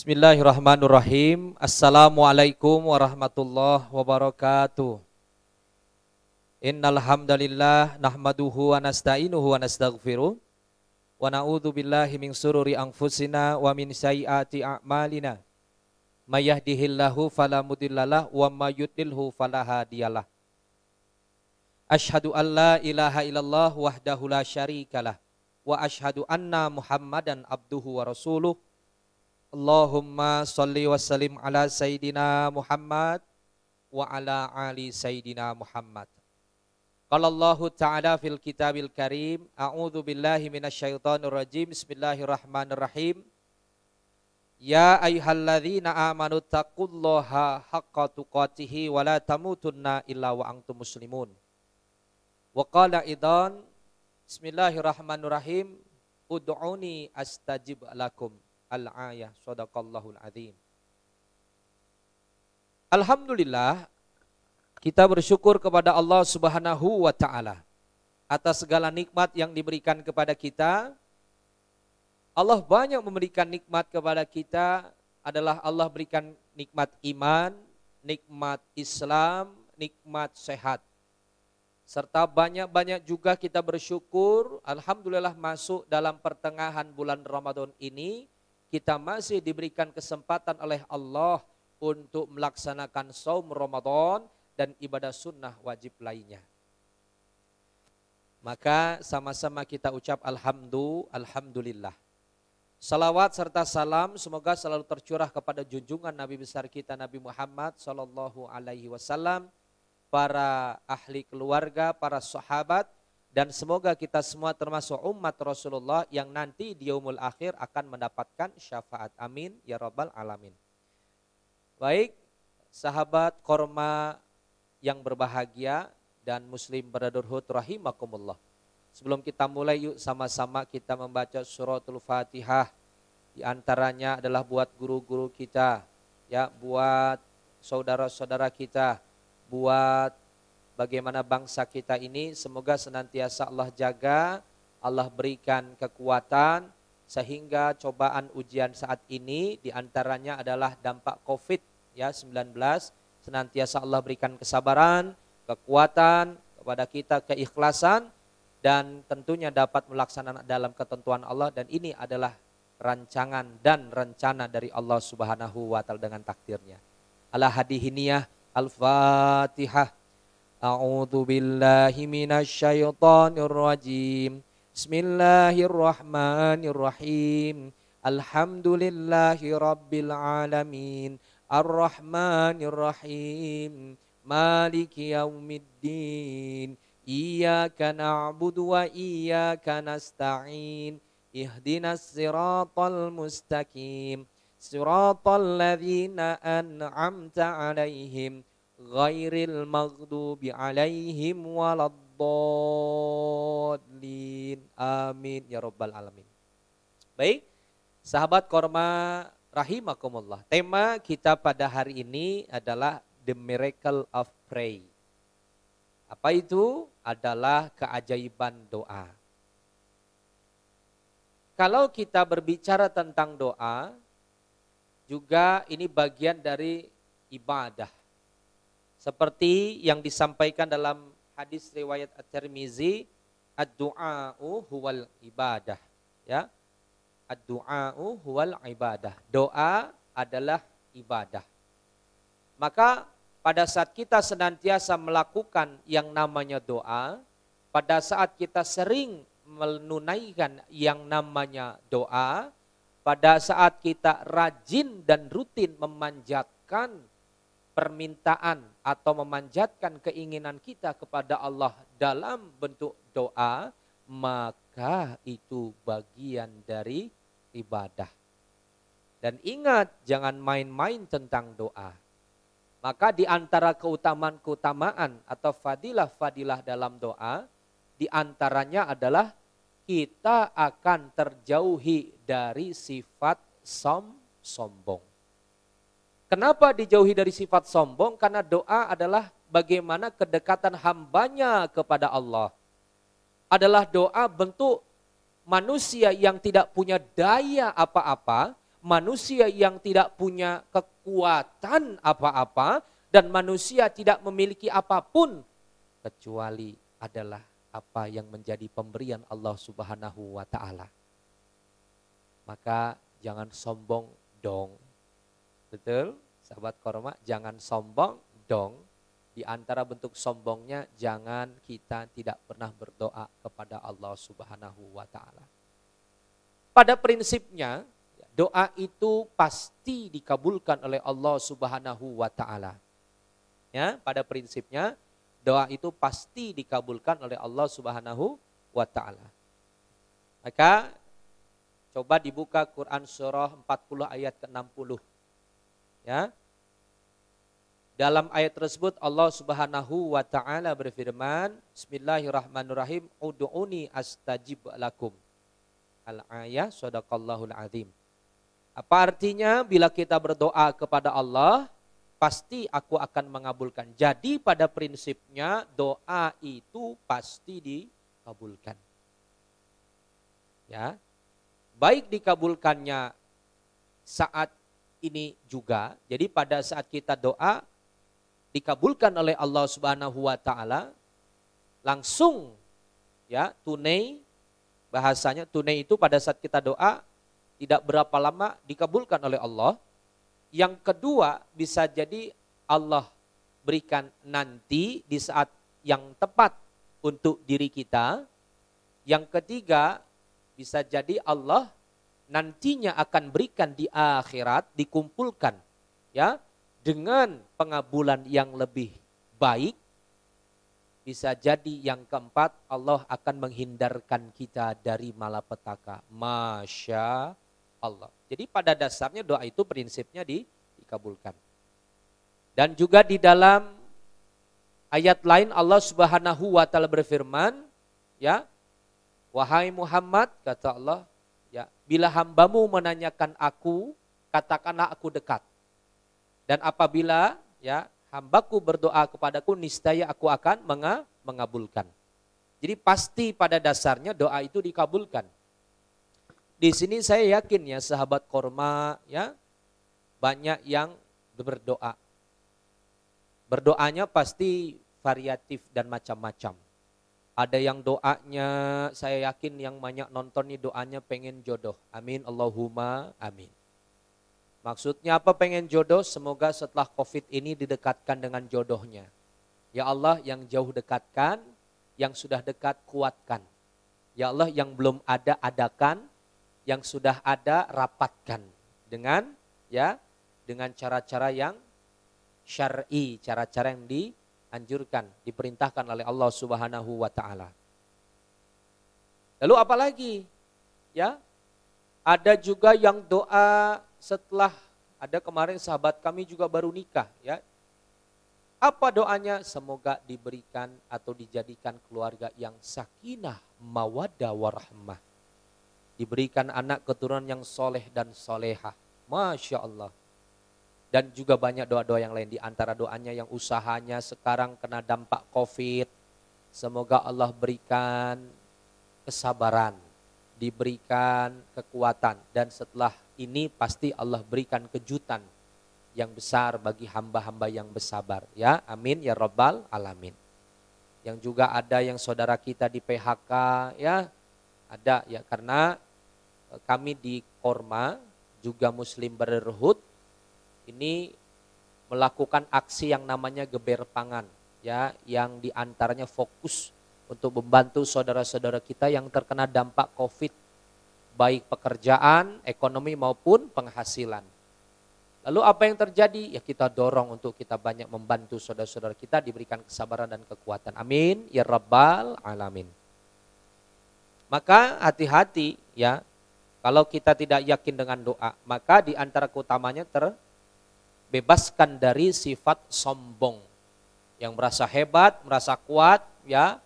Bismillahirrahmanirrahim. Assalamualaikum warahmatullahi wabarakatuh. Innal hamdalillah nahmaduhu wa nasta'inuhu wa nastaghfiruh wa na'udzu billahi min sururi anfusina wa min sayyiati a'malina. May yahdihillahu fala mudhillalah wa may yudlilhu fala hadiyalah. Asyhadu an la ilaha illallah wahdahu la syarikalah wa asyhadu anna Muhammadan abduhu wa rasuluh. Allahumma sholli wa sallim ala Sayyidina Muhammad wa ala ali Sayyidina Muhammad. Qala Allah Ta'ala fil kitabil karim, a'udzu billahi minasyaitonir rajim, bismillahirrahmanirrahim. Ya ayyuhalladzina amanu taqullaha haqqa tuqatih wa la tamutunna illa wa antum muslimun. Wa qala idan, bismillahirrahmanirrahim, ud'uni astajib lakum. Al-ayah, sadaqallahul azim. Alhamdulillah, kita bersyukur kepada Allah Subhanahu wa ta'ala atas segala nikmat yang diberikan kepada kita. Allah banyak memberikan nikmat kepada kita, adalah Allah berikan nikmat iman, nikmat Islam, nikmat sehat. Serta banyak-banyak juga kita bersyukur, alhamdulillah masuk dalam pertengahan bulan Ramadan ini, kita masih diberikan kesempatan oleh Allah untuk melaksanakan saum Ramadan dan ibadah sunnah wajib lainnya. Maka sama-sama kita ucap alhamdulillah. Salawat serta salam semoga selalu tercurah kepada junjungan Nabi besar kita Nabi Muhammad sallallahu alaihi wasallam, para ahli keluarga, para sahabat, dan semoga kita semua termasuk umat Rasulullah yang nanti di yaumul akhir akan mendapatkan syafaat. Amin ya rabbal alamin. Baik, sahabat korma yang berbahagia dan muslim brotherhood rahimakumullah. Sebelum kita mulai, yuk sama-sama kita membaca suratul Fatihah. Di antaranya adalah buat guru-guru kita, ya, buat saudara-saudara kita, buat bagaimana bangsa kita ini, semoga senantiasa Allah jaga, Allah berikan kekuatan, sehingga cobaan ujian saat ini diantaranya adalah dampak COVID-19, senantiasa Allah berikan kesabaran, kekuatan kepada kita, keikhlasan, dan tentunya dapat melaksanakan dalam ketentuan Allah, dan ini adalah rancangan dan rencana dari Allah Subhanahu wa ta'ala dengan takdirnya. Ala hadihiniyah, Al-Fatihah. A'udzu billahi minasyaitonir rajim. Bismillahirrahmanirrahim. Alhamdulillahi rabbil alamin. Arrahmanir rahim. Maliki yaumiddin. Iyyaka na'budu wa iyyaka nasta'in. Ihdinas siratal mustaqim. Siratal ladzina an'amta 'alaihim ghairil maghdubi alaihim waladdallin. Amin ya rabbal alamin. Baik, sahabat korma rahimakumullah. Tema kita pada hari ini adalah The Miracle of Pray. Apa itu? Adalah keajaiban doa. Kalau kita berbicara tentang doa, juga ini bagian dari ibadah. Seperti yang disampaikan dalam hadis riwayat At-Tirmizi, ad-du'a'u huwal ibadah, ya. Ad-du'a'u huwal ibadah. Doa adalah ibadah. Maka pada saat kita senantiasa melakukan yang namanya doa, pada saat kita sering menunaikan yang namanya doa, pada saat kita rajin dan rutin memanjatkan permintaan atau memanjatkan keinginan kita kepada Allah dalam bentuk doa, maka itu bagian dari ibadah. Dan ingat, jangan main-main tentang doa. Maka di antara keutamaan-keutamaan atau fadilah-fadilah dalam doa, di antaranya adalah kita akan terjauhi dari sifat sombong. Kenapa dijauhi dari sifat sombong? Karena doa adalah bagaimana kedekatan hambanya kepada Allah. Adalah doa bentuk manusia yang tidak punya daya apa-apa, manusia yang tidak punya kekuatan apa-apa dan manusia tidak memiliki apapun kecuali adalah apa yang menjadi pemberian Allah Subhanahu wa taala. Maka jangan sombong dong. Betul? Sahabat Korma, jangan sombong dong. Di antara bentuk sombongnya, jangan kita tidak pernah berdoa kepada Allah Subhanahu wa taala. Pada prinsipnya, doa itu pasti dikabulkan oleh Allah Subhanahu wa taala. Ya, pada prinsipnya doa itu pasti dikabulkan oleh Allah Subhanahu wa taala. Maka coba dibuka Quran surah 40 ayat ke-60. Ya. Dalam ayat tersebut Allah Subhanahu wa taala berfirman, Bismillahirrahmanirrahim, ud'uni astajib lakum. Al-ayah, shadaqallahul azim. Apa artinya? Bila kita berdoa kepada Allah, pasti aku akan mengabulkan. Jadi pada prinsipnya doa itu pasti dikabulkan. Ya. Baik dikabulkannya saat ini juga. Jadi pada saat kita doa dikabulkan oleh Allah Subhanahu wa taala langsung, ya, tunai, bahasanya tunai itu pada saat kita doa tidak berapa lama dikabulkan oleh Allah. Yang kedua, bisa jadi Allah berikan nanti di saat yang tepat untuk diri kita. Yang ketiga, bisa jadi Allah nantinya akan berikan di akhirat, dikumpulkan, ya, dengan pengabulan yang lebih baik. Bisa jadi yang keempat, Allah akan menghindarkan kita dari malapetaka. Masya Allah. Jadi pada dasarnya doa itu prinsipnya dikabulkan. Dan juga di dalam ayat lain Allah Subhanahu wa taala berfirman, ya, wahai Muhammad, kata Allah, ya, bila hambamu menanyakan aku, katakanlah aku dekat. Dan apabila, ya, hambaku berdoa kepadaku, niscaya aku akan mengabulkan. Jadi pasti pada dasarnya doa itu dikabulkan. Di sini saya yakin ya sahabat Korma, ya, banyak yang berdoa. Berdoanya pasti variatif dan macam-macam. Ada yang doanya, saya yakin yang banyak nonton nih doanya pengen jodoh. Amin, Allahumma amin. Maksudnya apa pengen jodoh? Semoga setelah COVID ini didekatkan dengan jodohnya. Ya Allah, yang jauh dekatkan, yang sudah dekat kuatkan. Ya Allah, yang belum ada adakan, yang sudah ada rapatkan dengan, ya, dengan cara-cara yang syar'i, cara-cara yang dianjurkan, diperintahkan oleh Allah Subhanahu wa taala. Lalu apalagi? Ya, ada juga yang doa setelah, ada kemarin sahabat kami juga baru nikah, ya. Apa doanya? Semoga diberikan atau dijadikan keluarga yang sakinah, mawaddah, warahmah. Diberikan anak keturunan yang soleh dan solehah. Masya Allah. Dan juga banyak doa-doa yang lain. Di antara doanya yang usahanya sekarang kena dampak COVID. Semoga Allah berikan kesabaran. Diberikan kekuatan. Dan setelah ini pasti Allah berikan kejutan yang besar bagi hamba-hamba yang bersabar. Ya, amin ya rabbal alamin. Yang juga ada yang saudara kita di PHK, ya, ada, ya, karena kami di Korma juga Muslim Brotherhood ini melakukan aksi yang namanya geber pangan, ya, yang diantaranya fokus untuk membantu saudara-saudara kita yang terkena dampak COVID, baik pekerjaan, ekonomi maupun penghasilan. Lalu apa yang terjadi? Ya kita dorong untuk kita banyak membantu saudara-saudara kita diberikan kesabaran dan kekuatan. Amin ya rabbal alamin. Maka hati-hati, ya. Kalau kita tidak yakin dengan doa, maka di antara keutamanya terbebaskan dari sifat sombong. Yang merasa hebat, merasa kuat, ya,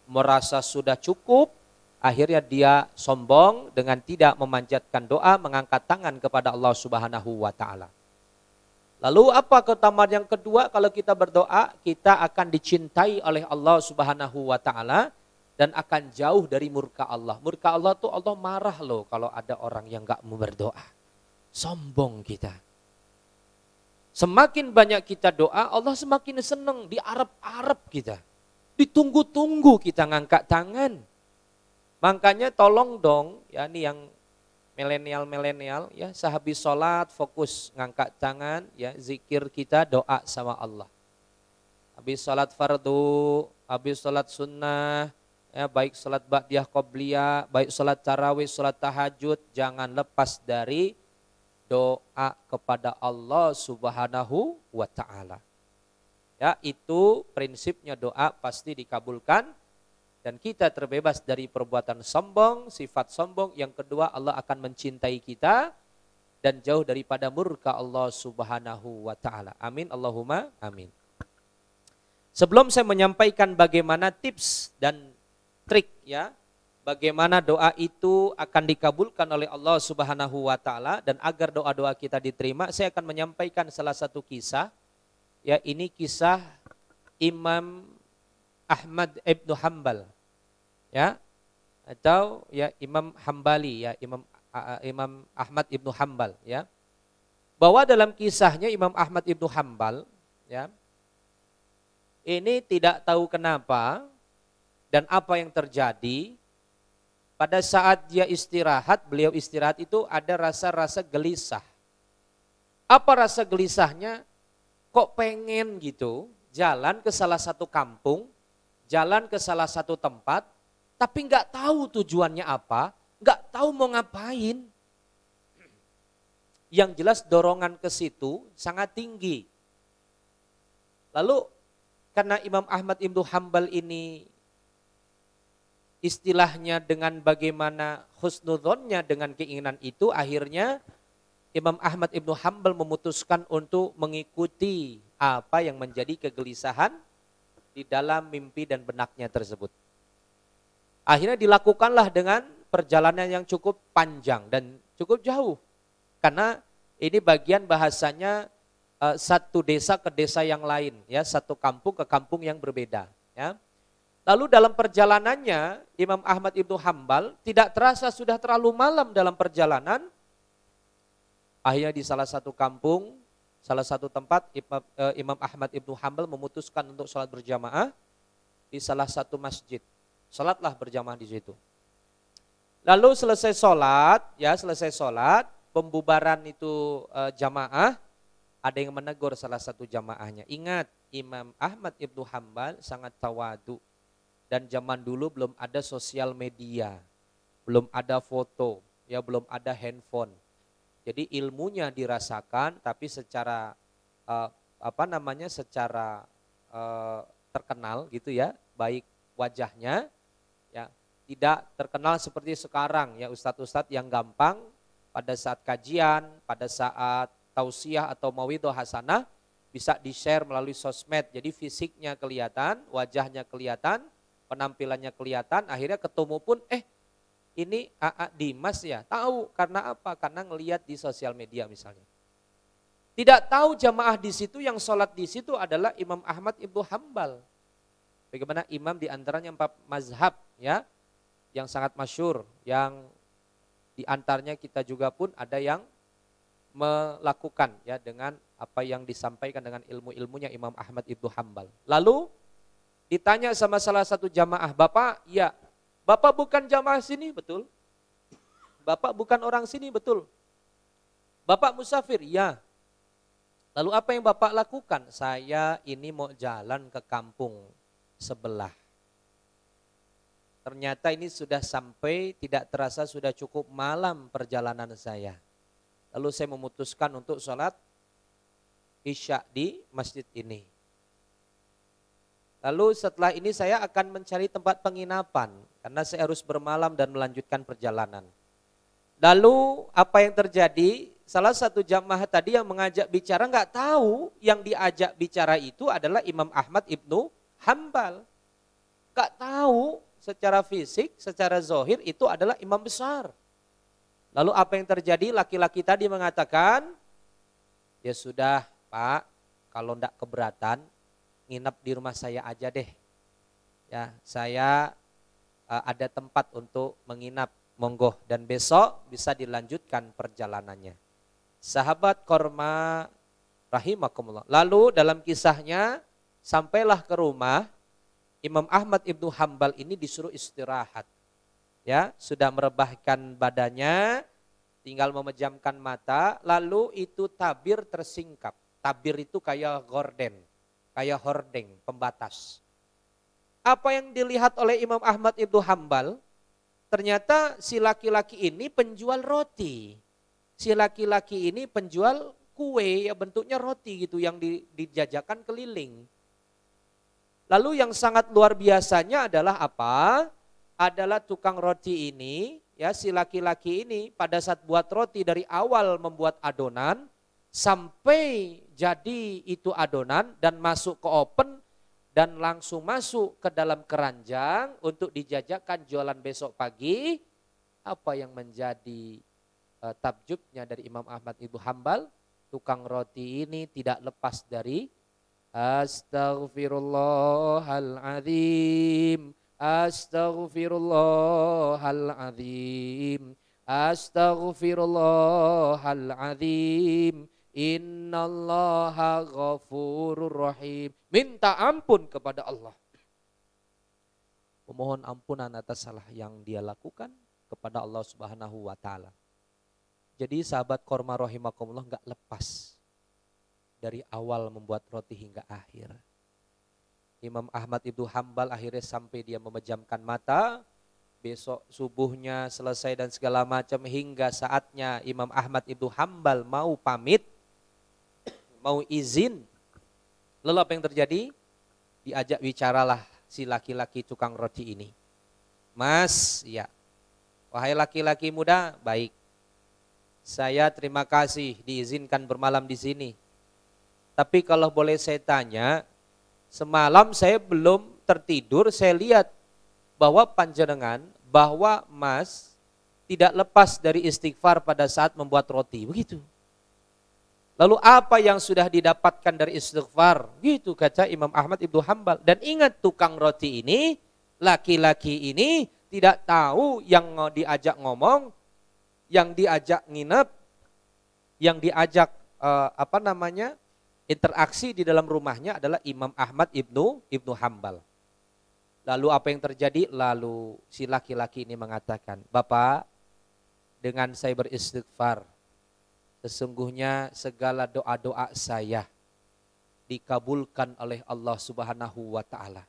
merasa sudah cukup, akhirnya dia sombong dengan tidak memanjatkan doa, mengangkat tangan kepada Allah Subhanahu wa taala. Lalu apa keutamaan yang kedua? Kalau kita berdoa, kita akan dicintai oleh Allah Subhanahu wa taala dan akan jauh dari murka Allah. Murka Allah tuh Allah marah loh kalau ada orang yang gak mau berdoa. Sombong kita. Semakin banyak kita doa, Allah semakin senang, diarep-arep kita. Ditunggu-tunggu kita ngangkat tangan. Makanya tolong dong, ya ini yang milenial ya, sehabis sholat fokus ngangkat tangan, ya zikir kita, doa sama Allah. Habis sholat fardu, habis sholat sunnah, ya baik sholat ba'diyah qobliyah, baik sholat tarawih, sholat tahajud, jangan lepas dari doa kepada Allah Subhanahu wa ta'ala. Ya, itu prinsipnya, doa pasti dikabulkan dan kita terbebas dari perbuatan sombong, sifat sombong. Yang kedua, Allah akan mencintai kita dan jauh daripada murka Allah Subhanahu wa ta'ala. Amin, Allahumma amin. Sebelum saya menyampaikan bagaimana tips dan trik, ya, bagaimana doa itu akan dikabulkan oleh Allah Subhanahu wa ta'ala dan agar doa-doa kita diterima, saya akan menyampaikan salah satu kisah. Ya, ini kisah Imam Ahmad ibnu Hanbal, ya, atau ya Imam Hambali, ya Imam Ahmad ibnu Hanbal, ya. Bahwa dalam kisahnya Imam Ahmad ibnu Hanbal, ya, ini tidak tahu kenapa dan apa yang terjadi pada saat dia istirahat, beliau istirahat itu ada rasa-rasa gelisah. Apa rasa gelisahnya? Kok pengen gitu jalan ke salah satu kampung, jalan ke salah satu tempat, tapi nggak tahu tujuannya apa, nggak tahu mau ngapain. Yang jelas dorongan ke situ sangat tinggi. Lalu karena Imam Ahmad ibnu Hanbal ini istilahnya dengan bagaimana husnudzonnya dengan keinginan itu, akhirnya Imam Ahmad ibnu Hanbal memutuskan untuk mengikuti apa yang menjadi kegelisahan di dalam mimpi dan benaknya tersebut. Akhirnya dilakukanlah dengan perjalanan yang cukup panjang dan cukup jauh. Karena ini bagian bahasanya satu desa ke desa yang lain, ya, satu kampung ke kampung yang berbeda, ya. Lalu dalam perjalanannya Imam Ahmad ibnu Hanbal tidak terasa sudah terlalu malam dalam perjalanan. Akhirnya di salah satu kampung, salah satu tempat Imam Ahmad ibnu Hanbal memutuskan untuk sholat berjamaah di salah satu masjid. Sholatlah berjamaah di situ. Lalu selesai sholat, pembubaran itu jamaah, ada yang menegur salah satu jamaahnya. Ingat, Imam Ahmad ibnu Hanbal sangat tawadu dan zaman dulu belum ada sosial media, belum ada foto, ya belum ada handphone. Jadi ilmunya dirasakan, tapi secara secara terkenal gitu ya, baik wajahnya, ya tidak terkenal seperti sekarang ya ustadz-ustadz yang gampang pada saat kajian, pada saat tausiah atau mauidhah hasanah bisa di-share melalui sosmed. Jadi fisiknya kelihatan, wajahnya kelihatan, penampilannya kelihatan, akhirnya ketemu pun ini AA Dimas ya, tahu karena apa? Karena ngelihat di sosial media misalnya. Tidak tahu jamaah di situ yang sholat di situ adalah Imam Ahmad ibnu Hanbal. Bagaimana imam di antaranya 4 mazhab, ya, yang sangat masyhur, yang di antaranya kita juga pun ada yang melakukan ya dengan apa yang disampaikan dengan ilmu-ilmunya Imam Ahmad ibnu Hanbal. Lalu ditanya sama salah satu jamaah, "Bapak, ya, Bapak bukan jamaah sini, betul? Bapak bukan orang sini, betul? Bapak musafir?" "Ya." "Lalu apa yang Bapak lakukan?" "Saya ini mau jalan ke kampung sebelah." Ternyata ini sudah sampai, tidak terasa sudah cukup malam perjalanan saya. Lalu saya memutuskan untuk sholat Isya di masjid ini. Lalu setelah ini saya akan mencari tempat penginapan karena saya harus bermalam dan melanjutkan perjalanan. Lalu apa yang terjadi? Salah satu jamaah tadi yang mengajak bicara nggak tahu yang diajak bicara itu adalah Imam Ahmad ibnu Hanbal. Nggak tahu secara fisik, secara zohir itu adalah imam besar. Lalu apa yang terjadi? Laki-laki tadi mengatakan, "Ya sudah Pak, kalau nggak keberatan, nginep di rumah saya aja deh. Ya, saya ada tempat untuk menginap, monggo, dan besok bisa dilanjutkan perjalanannya." Sahabat korma rahimakumullah. Lalu dalam kisahnya sampailah ke rumah Imam Ahmad Ibnu Hambal ini disuruh istirahat. Ya, sudah merebahkan badannya, tinggal memejamkan mata, lalu itu tabir tersingkap. Tabir itu kayak gorden, kayak hordeng, pembatas. Apa yang dilihat oleh Imam Ahmad Ibnu Hambal? Ternyata si laki-laki ini penjual roti. Si laki-laki ini penjual kue, ya bentuknya roti gitu yang dijajakan keliling. Lalu yang sangat luar biasanya adalah apa? Adalah tukang roti ini, ya si laki-laki ini pada saat buat roti dari awal membuat adonan sampai jadi itu adonan dan masuk ke oven dan langsung masuk ke dalam keranjang untuk dijajakan jualan besok pagi. Apa yang menjadi takjubnya dari Imam Ahmad Ibnu Hambal? Tukang roti ini tidak lepas dari Astaghfirullahaladzim, astaghfirullahaladzim, astaghfirullahaladzim, innallaha ghafurur rahim. Minta ampun kepada Allah. Memohon ampunan atas salah yang dia lakukan kepada Allah Subhanahu wa ta'ala. Jadi sahabat korma rahimakumullah enggak lepas dari awal membuat roti hingga akhir. Imam Ahmad Ibnu Hambal akhirnya sampai dia memejamkan mata. Besok subuhnya selesai dan segala macam hingga saatnya Imam Ahmad Ibnu Hambal mau pamit, mau izin. Lalu apa yang terjadi? Diajak bicaralah si laki-laki tukang roti ini. Mas, ya, wahai laki-laki muda, baik. Saya terima kasih diizinkan bermalam di sini. Tapi kalau boleh saya tanya, semalam saya belum tertidur, saya lihat bahwa panjenengan, bahwa Mas tidak lepas dari istighfar pada saat membuat roti, begitu. Lalu apa yang sudah didapatkan dari istighfar? Gitu kata Imam Ahmad Ibnu Hambal. Dan ingat tukang roti ini, laki-laki ini tidak tahu yang diajak ngomong, yang diajak nginep, yang diajak interaksi di dalam rumahnya adalah Imam Ahmad Ibnu Hambal. Lalu apa yang terjadi? Lalu si laki-laki ini mengatakan, Bapak, dengan saya beristighfar, sesungguhnya segala doa-doa saya dikabulkan oleh Allah Subhanahu wa ta'ala.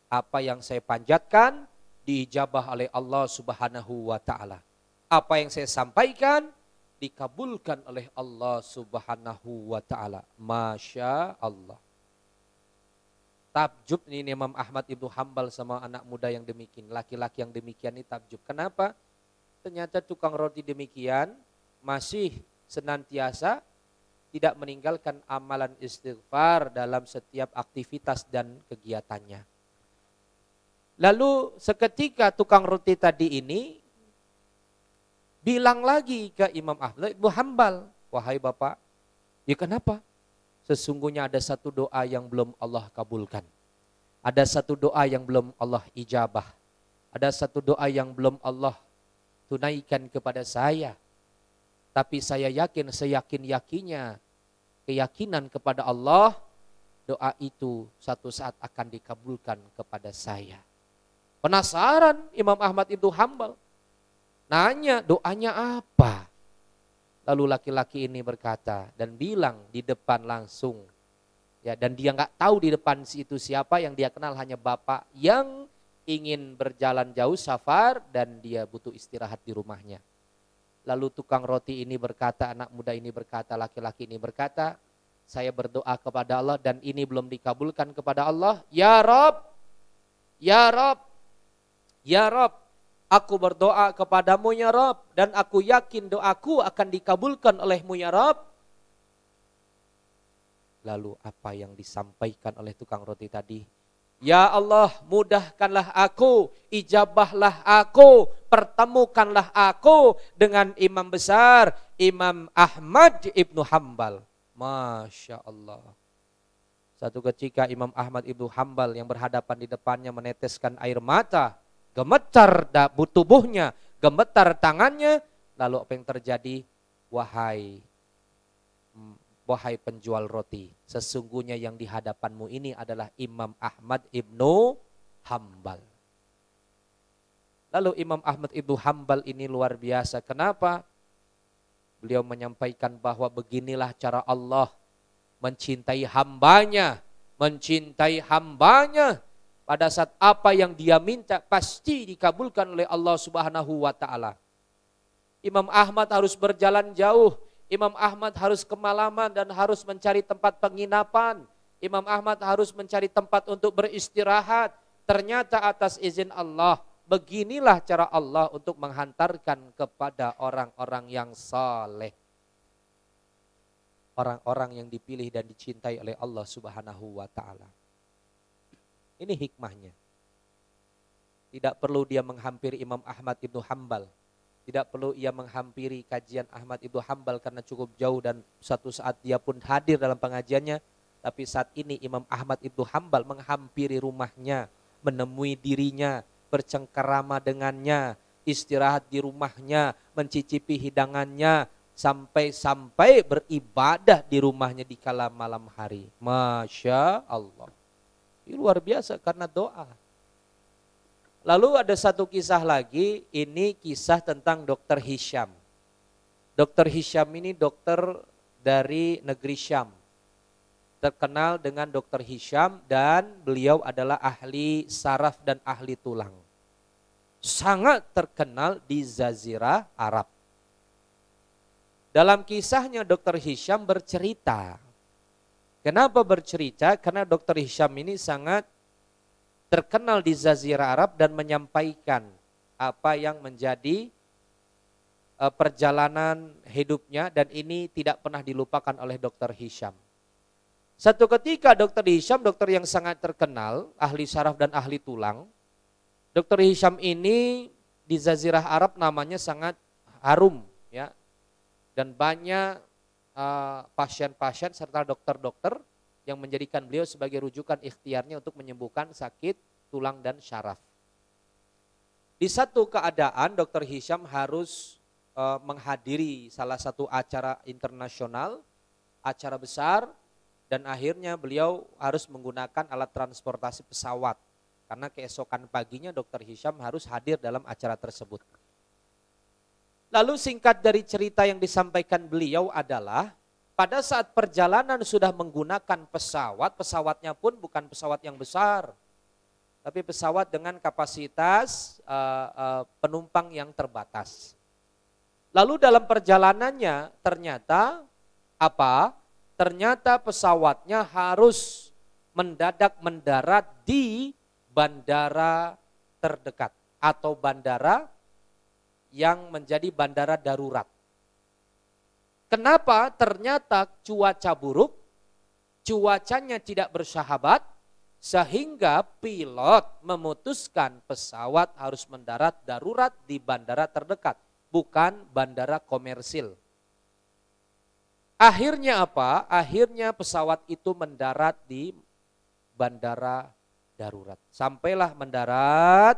Apa yang saya panjatkan diijabah oleh Allah Subhanahu wa ta'ala. Apa yang saya sampaikan dikabulkan oleh Allah Subhanahu wa ta'ala. Masya Allah. Takjub ini Imam Ahmad Ibnu Hambal sama anak muda yang demikian. Laki-laki yang demikian ini takjub. Kenapa? Ternyata tukang roti demikian masih senantiasa tidak meninggalkan amalan istighfar dalam setiap aktivitas dan kegiatannya. Lalu seketika tukang roti tadi ini bilang lagi ke Imam Ahmad Ibnu Hambal, wahai Bapak, ya kenapa? Sesungguhnya ada satu doa yang belum Allah kabulkan. Ada satu doa yang belum Allah ijabah. Ada satu doa yang belum Allah tunaikan kepada saya. Tapi saya yakin, seyakin-yakinnya, keyakinan kepada Allah, doa itu satu saat akan dikabulkan kepada saya. Penasaran Imam Ahmad Ibnu Hambal. Nanya doanya apa? Lalu laki-laki ini berkata dan bilang di depan langsung. Ya, dan dia nggak tahu di depan itu siapa, yang dia kenal hanya bapak yang ingin berjalan jauh safar dan dia butuh istirahat di rumahnya. Lalu tukang roti ini berkata, anak muda ini berkata, laki-laki ini berkata, saya berdoa kepada Allah dan ini belum dikabulkan kepada Allah. Ya Rob, ya Rob, ya Rob. Aku berdoa kepadamu ya Rabb, dan aku yakin doaku akan dikabulkan olehmu ya Rabb. Lalu apa yang disampaikan oleh tukang roti tadi? Ya Allah, mudahkanlah aku, ijabahlah aku, pertemukanlah aku dengan imam besar, Imam Ahmad Ibnu Hambal. Masya Allah. Satu ketika Imam Ahmad Ibnu Hambal yang berhadapan di depannya meneteskan air mata, gemetar tubuhnya, gemetar tangannya. Lalu apa yang terjadi? Wahai wahai penjual roti, sesungguhnya yang di hadapanmu ini adalah Imam Ahmad ibnu Hambal. Lalu Imam Ahmad ibnu Hambal ini luar biasa. Kenapa? Beliau menyampaikan bahwa beginilah cara Allah mencintai hambanya. Mencintai hambanya. Pada saat apa yang dia minta pasti dikabulkan oleh Allah Subhanahu wa ta'ala. Imam Ahmad harus berjalan jauh. Imam Ahmad harus kemalaman dan harus mencari tempat penginapan. Imam Ahmad harus mencari tempat untuk beristirahat. Ternyata atas izin Allah. Beginilah cara Allah untuk menghantarkan kepada orang-orang yang saleh. Orang-orang yang dipilih dan dicintai oleh Allah Subhanahu wa ta'ala. Ini hikmahnya. Tidak perlu dia menghampiri Imam Ahmad ibnu Hambal. Tidak perlu ia menghampiri kajian Ahmad ibnu Hambal karena cukup jauh dan suatu saat dia pun hadir dalam pengajiannya. Tapi saat ini Imam Ahmad ibnu Hambal menghampiri rumahnya, menemui dirinya, bercengkerama dengannya, istirahat di rumahnya, mencicipi hidangannya, sampai beribadah di rumahnya di kala malam hari. Masya Allah. Ini luar biasa karena doa. Lalu ada satu kisah lagi, ini kisah tentang Dr. Hisham. Dr. Hisham ini dokter dari negeri Syam. Terkenal dengan Dr. Hisham dan beliau adalah ahli saraf dan ahli tulang. Sangat terkenal di Jazirah Arab. Dalam kisahnya Dr. Hisham bercerita. Kenapa bercerita? Karena Dr. Hisham ini sangat terkenal di Jazirah Arab dan menyampaikan apa yang menjadi perjalanan hidupnya dan ini tidak pernah dilupakan oleh Dr. Hisham. Satu ketika Dr. Hisham, dokter yang sangat terkenal, ahli saraf dan ahli tulang. Dr. Hisham ini di Jazirah Arab namanya sangat harum, ya. Dan banyak pasien-pasien serta dokter-dokter yang menjadikan beliau sebagai rujukan ikhtiarnya untuk menyembuhkan sakit tulang dan syaraf. Di satu keadaan Dr. Hisham harus menghadiri salah satu acara internasional, acara besar. Dan akhirnya beliau harus menggunakan alat transportasi pesawat. Karena keesokan paginya Dr. Hisham harus hadir dalam acara tersebut. Lalu singkat dari cerita yang disampaikan beliau adalah pada saat perjalanan sudah menggunakan pesawat, pesawatnya pun bukan pesawat yang besar. Tapi pesawat dengan kapasitas penumpang yang terbatas. Lalu dalam perjalanannya ternyata apa? Ternyata pesawatnya harus mendadak mendarat di bandara terdekat atau bandara yang menjadi bandara darurat. Kenapa? Ternyata cuaca buruk, cuacanya tidak bersahabat, sehingga pilot memutuskan pesawat harus mendarat darurat di bandara terdekat, bukan bandara komersil. Akhirnya apa? Akhirnya pesawat itu mendarat di bandara darurat. Sampailah mendarat,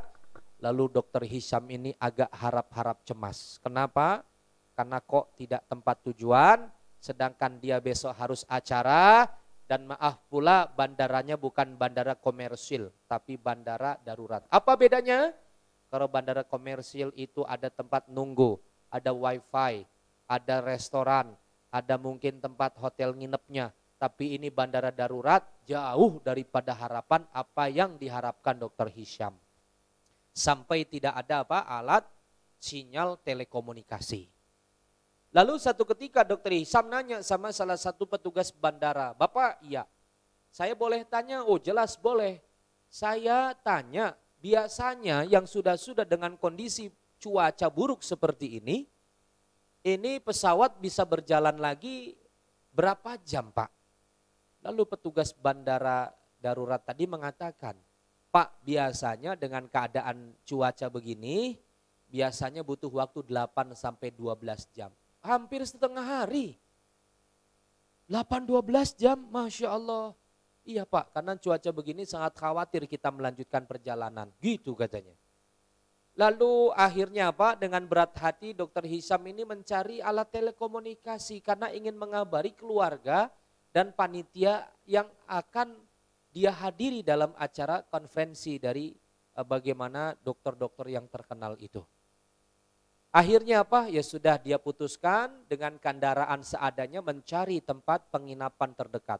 lalu Dr. Hisham ini agak harap-harap cemas. Kenapa? Karena kok tidak tempat tujuan, sedangkan dia besok harus acara, dan maaf pula bandaranya bukan bandara komersil, tapi bandara darurat. Apa bedanya? Kalau bandara komersil itu ada tempat nunggu, ada wifi, ada restoran, ada mungkin tempat hotel nginepnya, tapi ini bandara darurat jauh daripada harapan apa yang diharapkan Dr. Hisham. Sampai tidak ada apa alat sinyal telekomunikasi. Lalu satu ketika Dr. Hisham nanya sama salah satu petugas bandara, "Bapak, iya, saya boleh tanya?" "Oh jelas boleh." "Saya tanya, biasanya yang sudah dengan kondisi cuaca buruk seperti ini pesawat bisa berjalan lagi berapa jam, Pak?" Lalu petugas bandara darurat tadi mengatakan, "Pak, biasanya dengan keadaan cuaca begini, biasanya butuh waktu 8 sampai 12 jam. Hampir setengah hari. 8-12 jam, Masya Allah. "Iya Pak, karena cuaca begini sangat khawatir kita melanjutkan perjalanan." Gitu katanya. Lalu akhirnya apa? Dengan berat hati dokter Hisam ini mencari alat telekomunikasi karena ingin mengabari keluarga dan panitia yang akan dia hadiri dalam acara konferensi dari bagaimana dokter-dokter yang terkenal itu. Akhirnya apa? Ya sudah dia putuskan dengan kendaraan seadanya mencari tempat penginapan terdekat.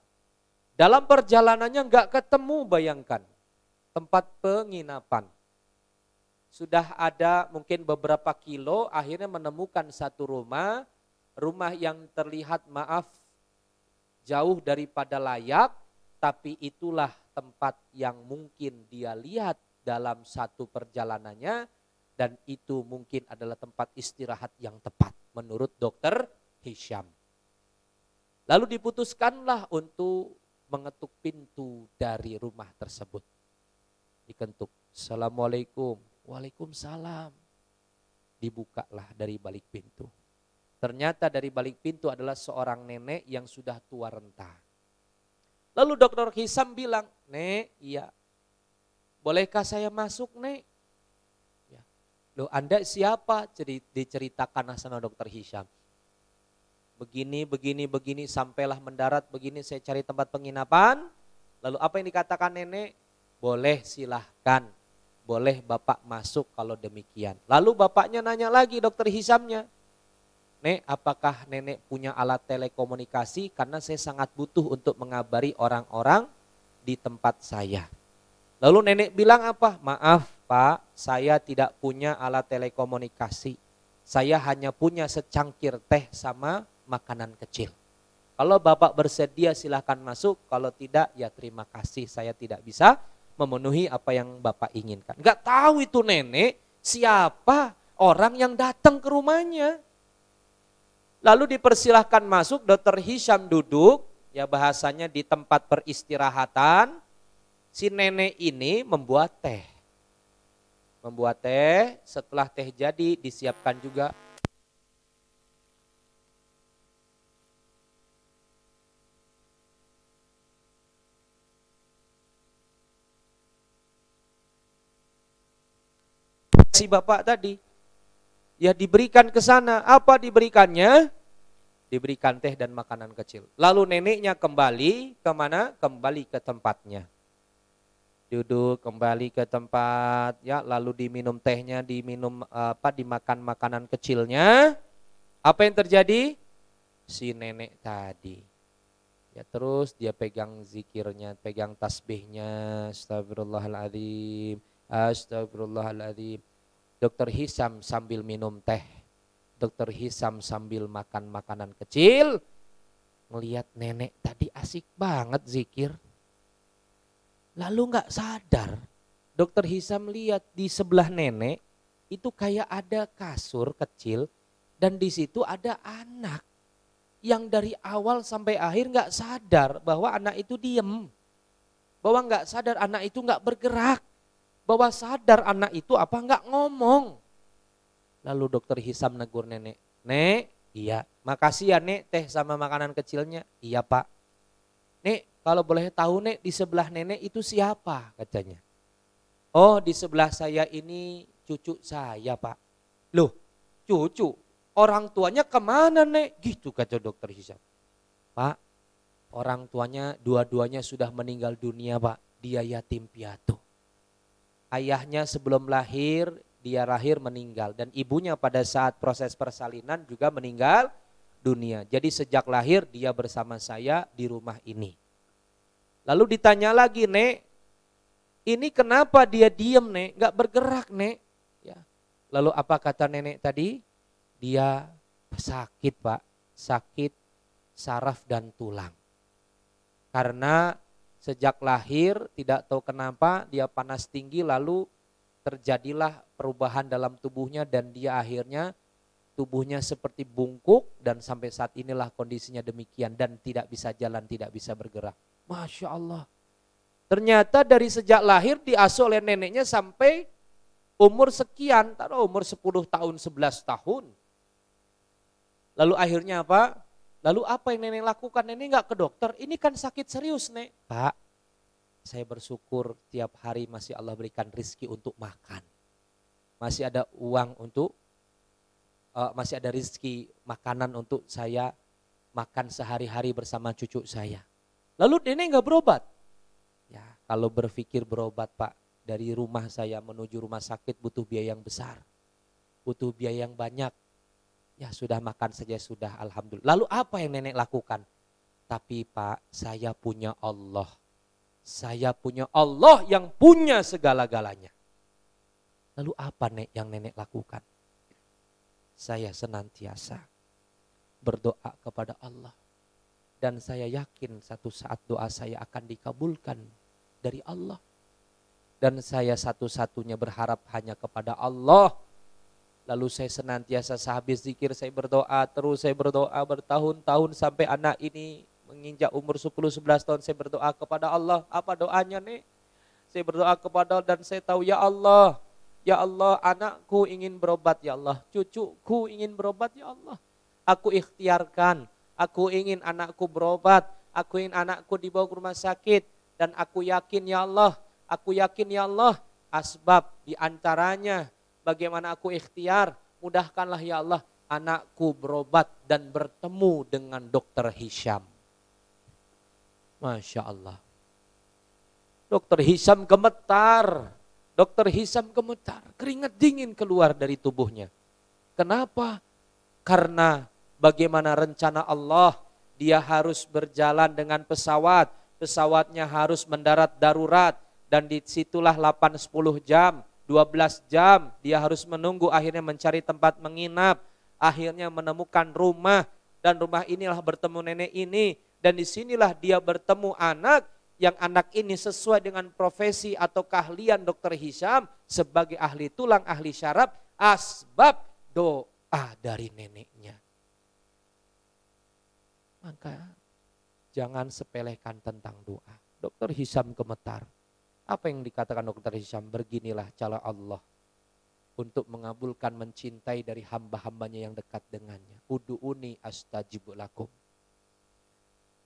Dalam perjalanannya nggak ketemu, bayangkan, tempat penginapan. Sudah ada mungkin beberapa kilo, akhirnya menemukan satu rumah yang terlihat maaf jauh daripada layak, tapi itulah tempat yang mungkin dia lihat dalam satu perjalanannya, dan itu mungkin adalah tempat istirahat yang tepat menurut dokter Hisham. Lalu diputuskanlah untuk mengetuk pintu dari rumah tersebut. Diketuk, Assalamualaikum. Waalaikumsalam. Dibukalah dari balik pintu. Ternyata dari balik pintu adalah seorang nenek yang sudah tua renta. Lalu dokter Hisam bilang, Nek, iya. Bolehkah saya masuk, Nek? Ya. Loh, Anda siapa? Jadi diceritakan sama dokter Hisam. Begini, sampailah mendarat begini, saya cari tempat penginapan. Lalu apa yang dikatakan nenek? Boleh, silahkan. Boleh Bapak masuk kalau demikian. Lalu bapaknya nanya lagi dokter Hisamnya. Nek, apakah nenek punya alat telekomunikasi? Karena saya sangat butuh untuk mengabari orang-orang di tempat saya. Lalu nenek bilang apa? Maaf Pak, saya tidak punya alat telekomunikasi. Saya hanya punya secangkir teh sama makanan kecil. Kalau Bapak bersedia silahkan masuk. Kalau tidak ya terima kasih, saya tidak bisa memenuhi apa yang Bapak inginkan. Enggak tahu itu nenek siapa orang yang datang ke rumahnya. Lalu dipersilahkan masuk, dokter Hisham duduk, ya bahasanya di tempat peristirahatan. Si nenek ini membuat teh. Membuat teh, setelah teh jadi disiapkan juga si bapak tadi. Ya diberikan ke sana. Apa diberikannya? Diberikan teh dan makanan kecil. Lalu neneknya kembali kemana? Kembali ke tempatnya. Duduk kembali ke tempat, ya lalu diminum tehnya, dimakan makanan kecilnya. Apa yang terjadi? Si nenek tadi. Ya terus dia pegang zikirnya, pegang tasbihnya, astagfirullahaladzim, astagfirullahaladzim. Dokter Hisam sambil minum teh, dokter Hisam sambil makan makanan kecil, ngelihat nenek tadi asik banget zikir. Lalu nggak sadar, dokter Hisam lihat di sebelah nenek itu kayak ada kasur kecil dan di situ ada anak yang dari awal sampai akhir nggak sadar bahwa anak itu diem, bahwa nggak sadar anak itu nggak bergerak. Bahwa sadar anak itu apa enggak ngomong. Lalu dokter Hisam negur nenek. Nek, iya. Makasih ya Nek teh sama makanan kecilnya. Iya Pak. Nek, kalau boleh tahu Nek di sebelah nenek itu siapa katanya. Oh di sebelah saya ini cucu saya Pak. Loh cucu? Orang tuanya kemana Nek? Gitu kata dokter Hisam. Pak, orang tuanya dua-duanya sudah meninggal dunia Pak. Dia yatim piatu. Ayahnya sebelum lahir, dia lahir meninggal. Dan ibunya pada saat proses persalinan juga meninggal dunia. Jadi sejak lahir dia bersama saya di rumah ini. Lalu ditanya lagi, Nek, ini kenapa dia diem Nek, gak bergerak Nek? Ya. Lalu apa kata nenek tadi? Dia sakit Pak, sakit saraf dan tulang. Karena sejak lahir tidak tahu kenapa dia panas tinggi lalu terjadilah perubahan dalam tubuhnya dan dia akhirnya tubuhnya seperti bungkuk dan sampai saat inilah kondisinya demikian dan tidak bisa jalan, tidak bisa bergerak. Masya Allah. Ternyata dari sejak lahir diasuh oleh neneknya sampai umur sekian, taruh umur 10 tahun, 11 tahun. Lalu akhirnya apa? Lalu apa yang nenek lakukan? Nenek nggak ke dokter, ini kan sakit serius Nek. Pak, saya bersyukur tiap hari masih Allah berikan rizki untuk makan. masih ada uang untuk, masih ada rezeki makanan untuk saya makan sehari-hari bersama cucu saya. Lalu nenek nggak berobat. Ya, kalau berpikir berobat Pak, dari rumah saya menuju rumah sakit butuh biaya yang besar, butuh biaya yang banyak. Ya sudah makan saja sudah, alhamdulillah. Lalu apa yang nenek lakukan? Tapi Pak, saya punya Allah. Saya punya Allah yang punya segala-galanya. Lalu apa yang nenek lakukan? Saya senantiasa berdoa kepada Allah. Dan saya yakin satu saat doa saya akan dikabulkan dari Allah. Dan saya satu-satunya berharap hanya kepada Allah. Lalu saya senantiasa sehabis zikir saya berdoa, terus saya berdoa bertahun-tahun sampai anak ini menginjak umur 10-11 tahun saya berdoa kepada Allah. Apa doanya nih? Saya berdoa kepada Allah dan saya tahu ya Allah, anakku ingin berobat ya Allah, cucuku ingin berobat ya Allah. Aku ikhtiarkan, aku ingin anakku berobat, aku ingin anakku dibawa ke rumah sakit. Dan aku yakin ya Allah, asbab diantaranya bagaimana aku ikhtiar, mudahkanlah ya Allah anakku berobat dan bertemu dengan dokter Hisham. Masya Allah. Dokter Hisham gemetar, keringat dingin keluar dari tubuhnya. Kenapa? Karena bagaimana rencana Allah, dia harus berjalan dengan pesawat, pesawatnya harus mendarat darurat, dan disitulah 8-10 jam, 12 jam, dia harus menunggu, akhirnya mencari tempat menginap, akhirnya menemukan rumah, dan rumah inilah bertemu nenek ini, dan disinilah dia bertemu anak, yang anak ini sesuai dengan profesi atau keahlian dokter Hisham, sebagai ahli tulang, ahli syaraf, asbab doa dari neneknya. Maka jangan sepelekan tentang doa. Dokter Hisham gemetar. Apa yang dikatakan dokter Hisham? Beginilah cara Allah untuk mengabulkan, mencintai dari hamba-hambanya yang dekat dengannya. Udu'uni astajib lakum.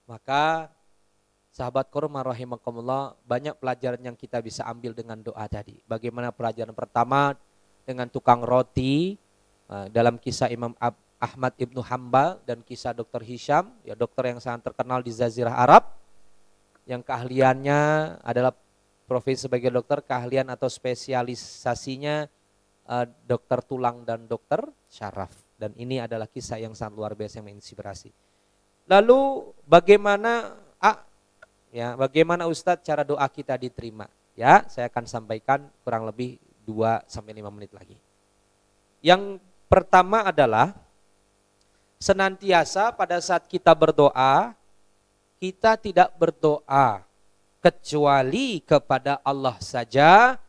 Maka sahabat korma rahimakumullah, banyak pelajaran yang kita bisa ambil dengan doa tadi. Bagaimana pelajaran pertama dengan tukang roti, dalam kisah Imam Ahmad Ibnu Hambal dan kisah dokter Hisham, ya dokter yang sangat terkenal di Jazirah Arab, yang keahliannya adalah profesi sebagai dokter, keahlian atau spesialisasinya dokter tulang dan dokter syaraf. Dan ini adalah kisah yang sangat luar biasa yang menginspirasi. Lalu bagaimana Ustadz cara doa kita diterima? Ya, saya akan sampaikan kurang lebih 2-5 menit lagi. Yang pertama adalah senantiasa pada saat kita berdoa, kita tidak berdoa kecuali kepada Allah saja,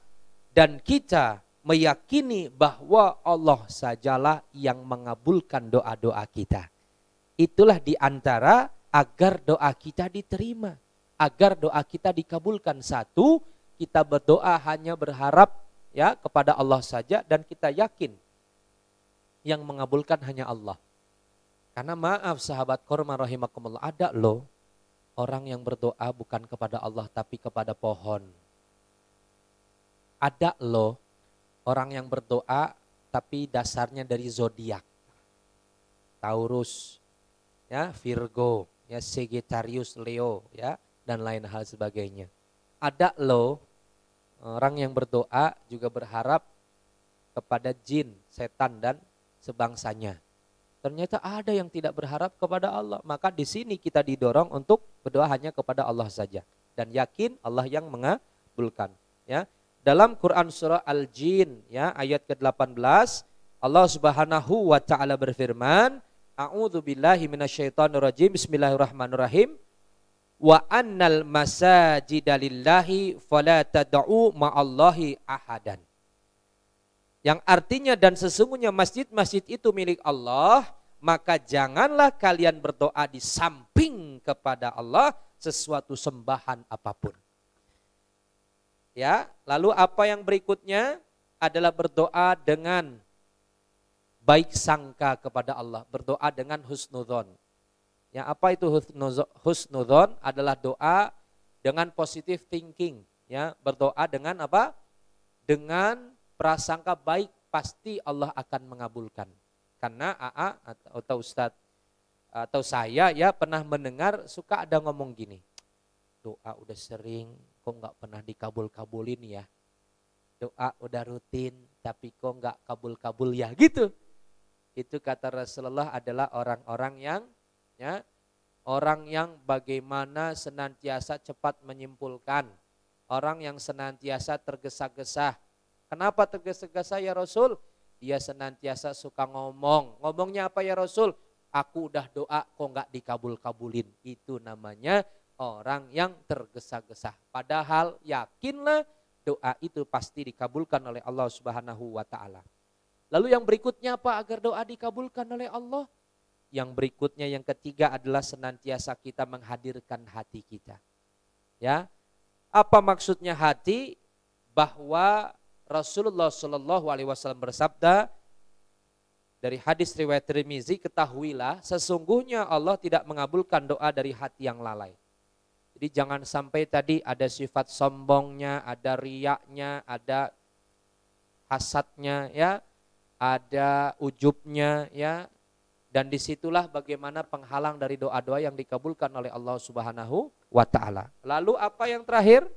dan kita meyakini bahwa Allah sajalah yang mengabulkan doa-doa kita. Itulah diantara agar doa kita diterima, agar doa kita dikabulkan. Satu, kita berdoa hanya berharap ya kepada Allah saja, dan kita yakin yang mengabulkan hanya Allah. Karena maaf sahabat korma rahimakumullah, ada loh orang yang berdoa bukan kepada Allah tapi kepada pohon. Ada loh orang yang berdoa tapi dasarnya dari zodiak. Taurus, ya, Virgo, ya, Sagittarius, Leo, ya, dan lain hal sebagainya. Ada loh orang yang berdoa juga berharap kepada jin, setan dan sebangsanya. Ternyata ada yang tidak berharap kepada Allah. Maka di sini kita didorong untuk berdoa hanya kepada Allah saja dan yakin Allah yang mengabulkan, ya. Dalam Quran surah Al-Jin, ya, ayat ke-18, Allah Subhanahu wa taala berfirman, A'udzubillahi minasyaitonirrajim, bismillahirrahmanirrahim. Wa annal masajida lillahi fala tad'u ma'allahi ahadan. Yang artinya, dan sesungguhnya masjid-masjid itu milik Allah, maka janganlah kalian berdoa di samping kepada Allah sesuatu sembahan apapun. Ya, lalu apa yang berikutnya adalah berdoa dengan baik sangka kepada Allah, berdoa dengan husnudzon. Ya, apa itu husnudzon? Adalah doa dengan positive thinking, ya, berdoa dengan apa? Dengan prasangka baik pasti Allah akan mengabulkan. Karena AA atau Ustadz atau saya ya pernah mendengar suka ada ngomong gini, doa udah sering kok nggak pernah dikabul-kabulin ya. Doa udah rutin tapi kok nggak kabul-kabul ya gitu. Itu kata Rasulullah adalah orang-orang yang ya, orang yang bagaimana senantiasa cepat menyimpulkan, orang yang senantiasa tergesa-gesa. Kenapa tergesa-gesa ya Rasul? Dia senantiasa suka ngomong. Ngomongnya apa ya Rasul? Aku udah doa kok nggak dikabul-kabulin. Itu namanya orang yang tergesa-gesa. Padahal yakinlah doa itu pasti dikabulkan oleh Allah Subhanahu wa taala. Lalu yang berikutnya apa agar doa dikabulkan oleh Allah? Yang berikutnya yang ketiga adalah senantiasa kita menghadirkan hati kita. Ya. Apa maksudnya hati? Bahwa Rasulullah Shallallahu alaihi wasallam bersabda dari hadis riwayat Tirmizi, ketahuilah sesungguhnya Allah tidak mengabulkan doa dari hati yang lalai. Jadi jangan sampai tadi ada sifat sombongnya, ada riyaknya, ada hasadnya ya, ada ujubnya ya. Dan disitulah bagaimana penghalang dari doa-doa yang dikabulkan oleh Allah Subhanahu wa ta'ala. Lalu apa yang terakhir?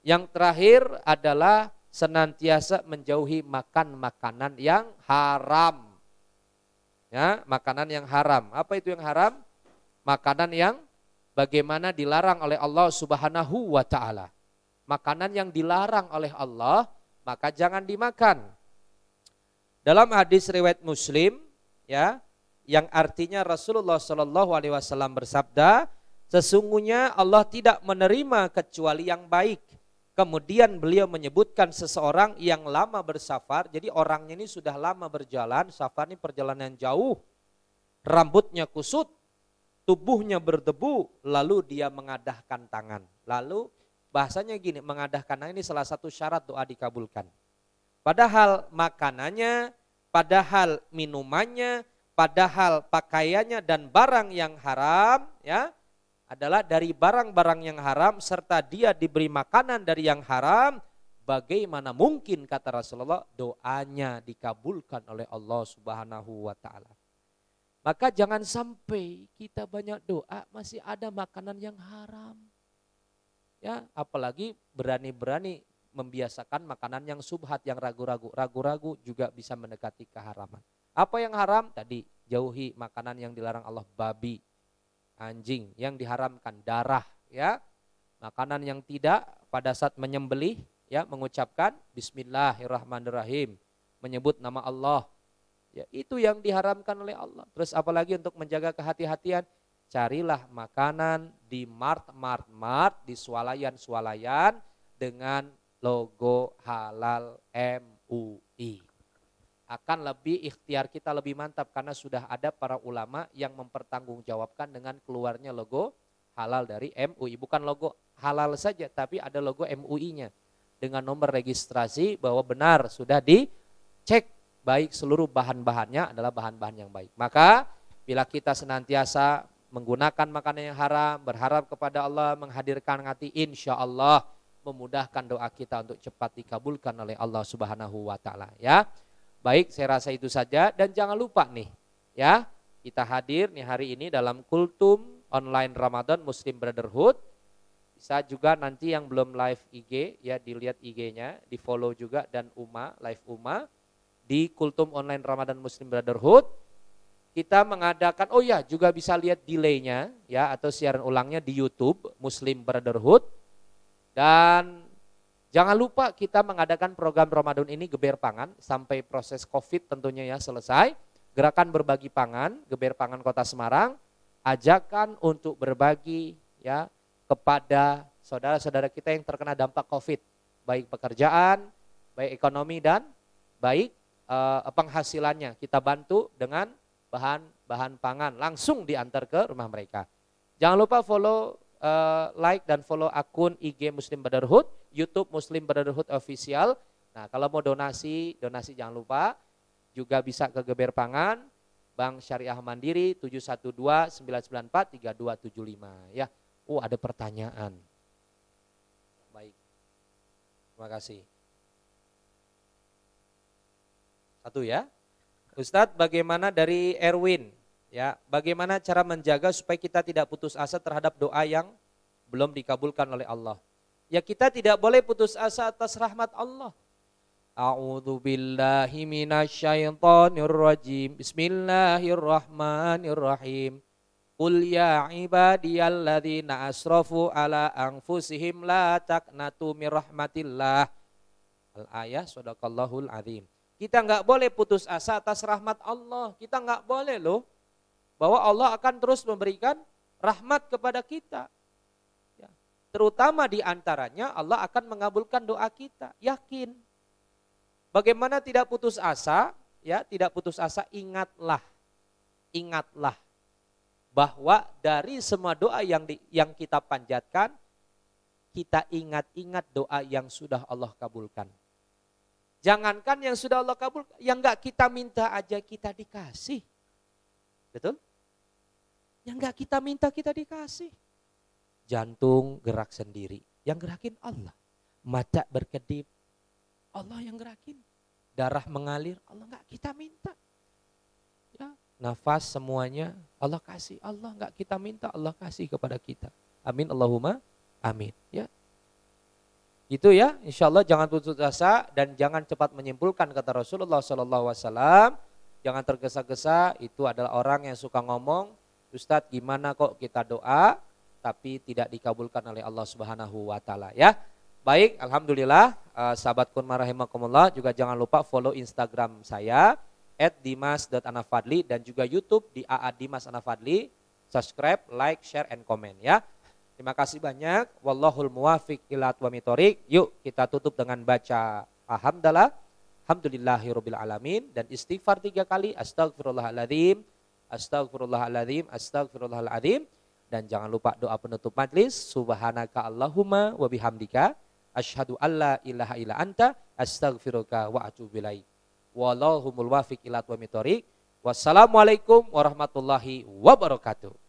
Yang terakhir adalah senantiasa menjauhi makan makanan yang haram. Ya, makanan yang haram. Apa itu yang haram? Makanan yang bagaimana dilarang oleh Allah Subhanahu wa ta'ala. Makanan yang dilarang oleh Allah, maka jangan dimakan. Dalam hadis riwayat Muslim, ya, yang artinya Rasulullah Shallallahu alaihi wasallam bersabda, sesungguhnya Allah tidak menerima kecuali yang baik. Kemudian beliau menyebutkan seseorang yang lama bersafar, jadi orangnya ini sudah lama berjalan, safar ini perjalanan jauh, rambutnya kusut, tubuhnya berdebu, lalu dia mengadahkan tangan. Lalu bahasanya gini, mengadahkan tangan ini salah satu syarat doa dikabulkan. Padahal makanannya, padahal minumannya, padahal pakaiannya dan barang yang haram ya adalah dari barang-barang yang haram serta dia diberi makanan dari yang haram, bagaimana mungkin kata Rasulullah doanya dikabulkan oleh Allah Subhanahu wa taala. Maka jangan sampai kita banyak doa masih ada makanan yang haram. Ya, apalagi berani-berani membiasakan makanan yang subhat, yang ragu-ragu. Ragu-ragu juga bisa mendekati keharaman. Apa yang haram? Tadi jauhi makanan yang dilarang Allah, babi, anjing, yang diharamkan darah, ya. Makanan yang tidak pada saat menyembelih, ya, mengucapkan Bismillahirrahmanirrahim, menyebut nama Allah, ya, itu yang diharamkan oleh Allah. Terus apalagi untuk menjaga kehati-hatian, carilah makanan di mart, di swalayan dengan logo halal MUI. Akan lebih ikhtiar kita lebih mantap karena sudah ada para ulama yang mempertanggungjawabkan dengan keluarnya logo halal dari MUI. Bukan logo halal saja tapi ada logo MUI-nya dengan nomor registrasi bahwa benar sudah dicek baik seluruh bahan-bahannya adalah bahan-bahan yang baik. Maka bila kita senantiasa menggunakan makanan yang haram, berharap kepada Allah, menghadirkan hati, insya Allah memudahkan doa kita untuk cepat dikabulkan oleh Allah Subhanahu wa taala, ya. Baik, saya rasa itu saja dan jangan lupa nih, ya, kita hadir nih hari ini dalam kultum online Ramadan Muslim Brotherhood. Bisa juga nanti yang belum live IG ya dilihat IG-nya, di follow juga dan live Uma di kultum online Ramadan Muslim Brotherhood. Kita mengadakan, oh ya juga bisa lihat delay-nya ya atau siaran ulangnya di YouTube Muslim Brotherhood. Dan jangan lupa kita mengadakan program Ramadan ini geber pangan sampai proses Covid tentunya ya selesai. Gerakan berbagi pangan, geber pangan Kota Semarang, ajakan untuk berbagi ya kepada saudara-saudara kita yang terkena dampak Covid, baik pekerjaan, baik ekonomi dan baik penghasilannya. Kita bantu dengan bahan pangan langsung diantar ke rumah mereka. Jangan lupa follow, like dan follow akun IG Muslim Brotherhood, YouTube Muslim Brotherhood Official. Nah, kalau mau donasi jangan lupa juga bisa ke Geber Pangan, Bank Syariah Mandiri 712-994-3275 ya. Oh, ada pertanyaan. Baik. Terima kasih. Satu ya. Ustadz, bagaimana dari Erwin? Ya, bagaimana cara menjaga supaya kita tidak putus asa terhadap doa yang belum dikabulkan oleh Allah? Ya, kita tidak boleh putus asa atas rahmat Allah. A'udzu billahi minasyaitonir rajim. Bismillahirrahmanirrahim. Qul ya ibadiyalladzina asrafu ala anfusihim la taqnatu mir rahmatillah. Al-ayah sadaqallahul azim. Kita enggak boleh putus asa atas rahmat Allah. Kita enggak boleh loh. Bahwa Allah akan terus memberikan rahmat kepada kita. Ya. Terutama di antaranya Allah akan mengabulkan doa kita. Yakin. Bagaimana tidak putus asa? Ya, tidak putus asa, ingatlah. Ingatlah bahwa dari semua doa yang kita panjatkan, kita ingat-ingat doa yang sudah Allah kabulkan. Jangankan yang sudah Allah kabulkan, yang enggak kita minta aja kita dikasih. Betul? Yang enggak kita minta kita dikasih. Jantung gerak sendiri, yang gerakin Allah. Mata berkedip, Allah yang gerakin. Darah mengalir, Allah enggak kita minta. Ya, nafas semuanya Allah kasih. Allah enggak kita minta, Allah kasih kepada kita. Amin Allahumma amin. Ya. Gitu ya, insya Allah jangan putus asa dan jangan cepat menyimpulkan, kata Rasulullah SAW. Jangan tergesa-gesa, itu adalah orang yang suka ngomong, Ustadz gimana kok kita doa tapi tidak dikabulkan oleh Allah Subhanahu wa taala ya. Baik, alhamdulillah sahabat Kun rahimakumullah, juga jangan lupa follow Instagram saya @dimas.anafadli dan juga YouTube di AA Dimas Anafadli. Subscribe, like, share and comment ya. Terima kasih banyak. Wallahul muwafiq ila aqwamit thoriq. Yuk kita tutup dengan baca alhamdulillah, alhamdulillahirabbil alamin dan istighfar 3 kali. Astagfirullahaladzim, astagfirullahaladzim, astagfirullahaladzim. Dan jangan lupa doa penutup majlis. Subhanaka Allahumma wa bihamdika asyhadu alla ilaha illa anta astaghfiruka wa atubu ilaik. Wallahul muwaffiq ila aqwamit thoriq. Wassalamualaikum warahmatullahi wabarakatuh.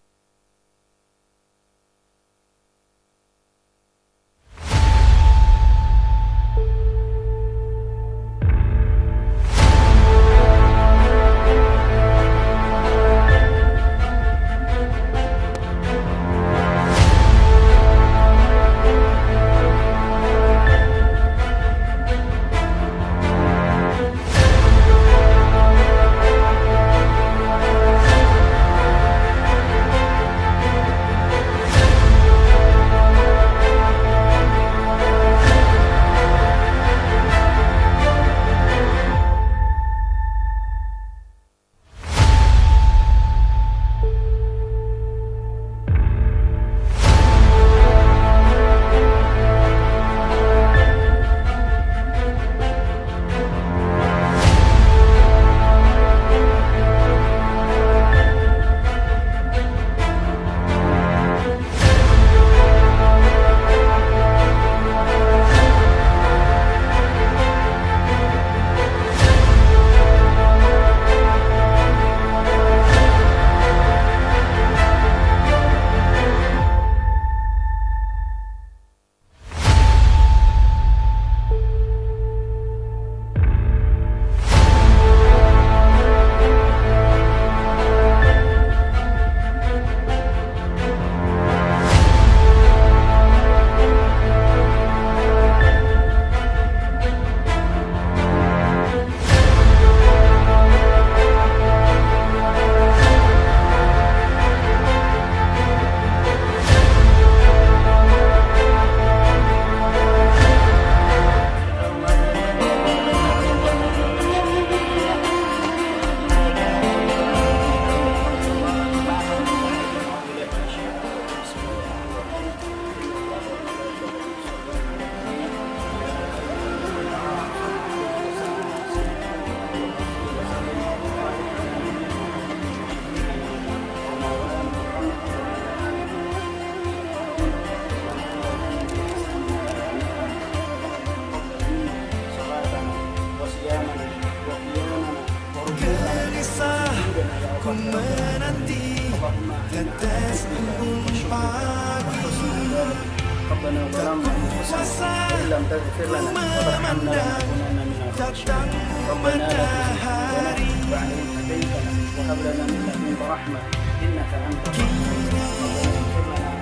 ربنا ظلمنا أنفسنا وإن لم تغفر لنا وترحمنا لنكونن من ربنا لا تزغ قلوبنا بعد إذ هديتنا وهب لنا من لدنك رحمة إنك أنت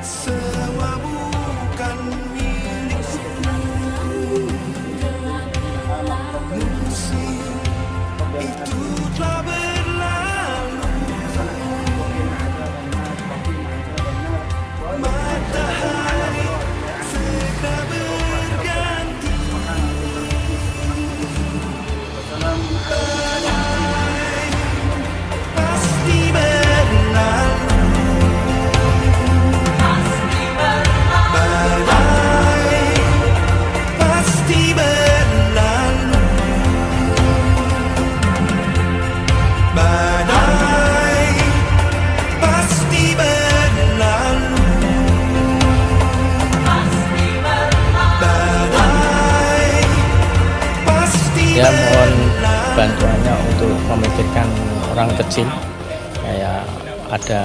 semua bukan itu telah berlalu, matahari segera berganti, badai pasti berlalu, badai pasti berlalu, badai pasti berlalu, badai pasti Ya, mohon berlalu. bantuannya untuk memikirkan orang kecil, kayak ada